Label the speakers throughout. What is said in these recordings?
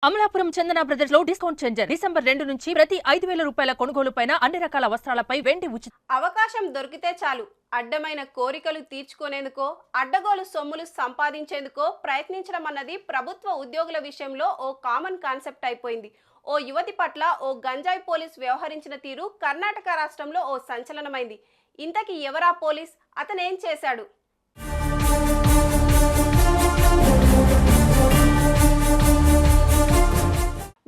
Speaker 1: అమలాపురం చందన brothers లో discount changer December 2 నుంచి ప్రతి 5,000 రూపాయల కొనుగోలుపైన అన్ని రకాల వస్త్రాలపై వెండి ఉచిత.
Speaker 2: అవకాశం దొరికితే చాలు అడ్డమైన కోరికలు తీర్చుకునేందుకో అడ్డగోలు సొమ్ములు సంపాదించేందుకో ప్రయత్నించడం అన్నది ప్రభుత్వ ఉద్యోగుల విషయంలో ఓ కామన్ కాన్సెప్ట్ అయిపోయింది. ఓ యువతి పట్ల ఓ గంజాయి పోలీస్ వ్యవహరించిన తీరు కర్ణాటక రాష్ట్రంలో ఓ సంచలనమైంది. ఇంతకీ ఎవరా పోలీస్, అతనేం చేశాడు?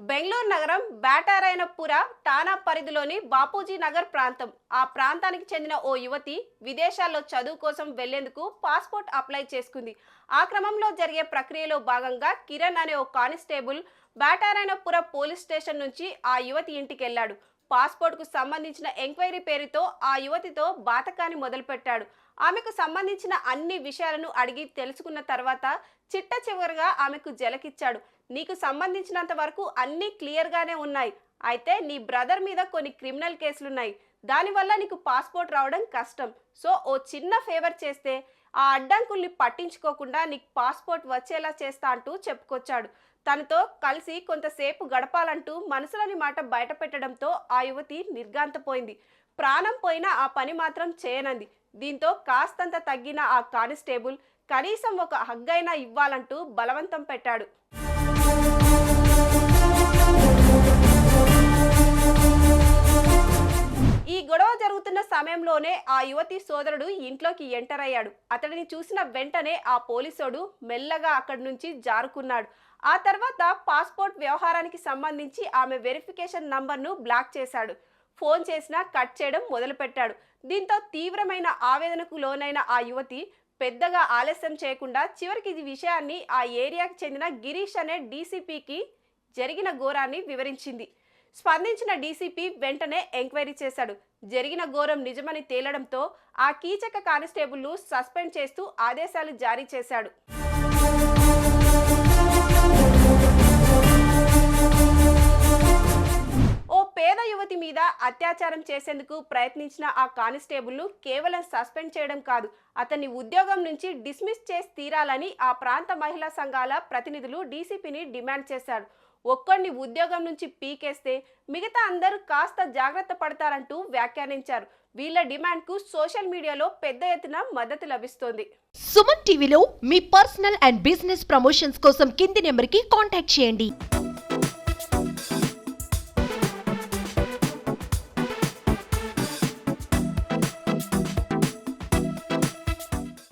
Speaker 2: బెంగళూరు నగరం బ్యాటారాయనపుర ఠాణా పరిధిలోని బాపూజీ నగర్ ప్రాంతం. ఆ ప్రాంతానికి చెందిన ఓ యువతి విదేశాల్లో చదువు కోసం వెళ్లేందుకు పాస్పోర్ట్ అప్లై చేసుకుంది. ఆ క్రమంలో జరిగే ప్రక్రియలో భాగంగా కిరణ్ అనే ఓ కానిస్టేబుల్ బ్యాటారాయనపుర పోలీస్ స్టేషన్ నుంచి ఆ యువతి ఇంటికి వెళ్లాడు. పాస్పోర్ట్కు సంబంధించిన ఎంక్వైరీ పేరుతో ఆ యువతితో బాతకాన్ని మొదలుపెట్టాడు. ఆమెకు సంబంధించిన అన్ని విషయాలను అడిగి తెలుసుకున్న తర్వాత చిట్ట చివరిగా ఆమెకు జలకిచ్చాడు. నీకు సంబంధించినంత వరకు అన్నీ క్లియర్గానే ఉన్నాయి, అయితే నీ బ్రదర్ మీద కొన్ని క్రిమినల్ కేసులున్నాయి, దానివల్ల నీకు పాస్పోర్ట్ రావడం కష్టం. సో ఓ చిన్న ఫేవర్ చేస్తే ఆ అడ్డంకుల్ని పట్టించుకోకుండా నీకు పాస్పోర్ట్ వచ్చేలా చేస్తా అంటూ చెప్పుకొచ్చాడు. తనతో కలిసి కొంతసేపు గడపాలంటూ మనసులోని మాట బయట పెట్టడంతో ఆ యువతి నిర్ఘాంతపోయింది. ప్రాణం పోయినా ఆ పని మాత్రం చేయనంది. దీంతో కాస్తంత తగ్గిన ఆ కానిస్టేబుల్ కనీసం ఒక హగ్గైనా ఇవ్వాలంటూ బలవంతం పెట్టాడు. ఈ గొడవ జరుగుతున్న సమయంలోనే ఆ యువతి సోదరుడు ఇంట్లోకి ఎంటర్ అయ్యాడు. అతడిని చూసిన వెంటనే ఆ పోలీసోడు మెల్లగా అక్కడి నుంచి జారుకున్నాడు. ఆ తర్వాత పాస్పోర్ట్ వ్యవహారానికి సంబంధించి ఆమె వెరిఫికేషన్ నంబర్ను బ్లాక్ చేశాడు. ఫోన్ చేసినా కట్ చేయడం మొదలుపెట్టాడు. దీంతో తీవ్రమైన ఆవేదనకు లోనైన ఆ యువతి పెద్దగా ఆలస్యం చేయకుండా చివరికి ఈ విషయాన్ని ఆ ఏరియాకి చెందిన గిరీష్ అనే డీసీపీకి జరిగిన ఘోరాన్ని వివరించింది. స్పందించిన డీసీపీ వెంటనే ఎంక్వైరీ చేశాడు. జరిగిన ఘోరం నిజమని తేలడంతో ఆ కీచక కానిస్టేబుల్ను సస్పెండ్ చేస్తూ ఆదేశాలు జారీ చేశాడు. ఓ పేద యువతి మీద అత్యాచారం చేసేందుకు ప్రయత్నించిన ఆ కానిస్టేబుల్ను కేవలం సస్పెండ్ చేయడం కాదు, అతన్ని ఉద్యోగం నుంచి డిస్మిస్ చేసి తీరాలని ఆ ప్రాంత మహిళా సంఘాల ప్రతినిధులు డీసీపీని డిమాండ్ చేశారు. ఒక్కడిని ఉద్యోగం నుంచి పీకేస్తే మిగతా అందరూ కాస్త జాగ్రత్త పడతారంటూ వ్యాఖ్యానించారు. వీళ్ళ డిమాండ్కు సోషల్ మీడియాలో పెద్ద ఎత్తున మద్దతు లభిస్తోంది.
Speaker 3: సుమన్ టీవీలో మీ పర్సనల్ అండ్ బిజినెస్ ప్రమోషన్స్ కోసం కింది నెంబర్కి కాంటాక్ట్ చేయండి.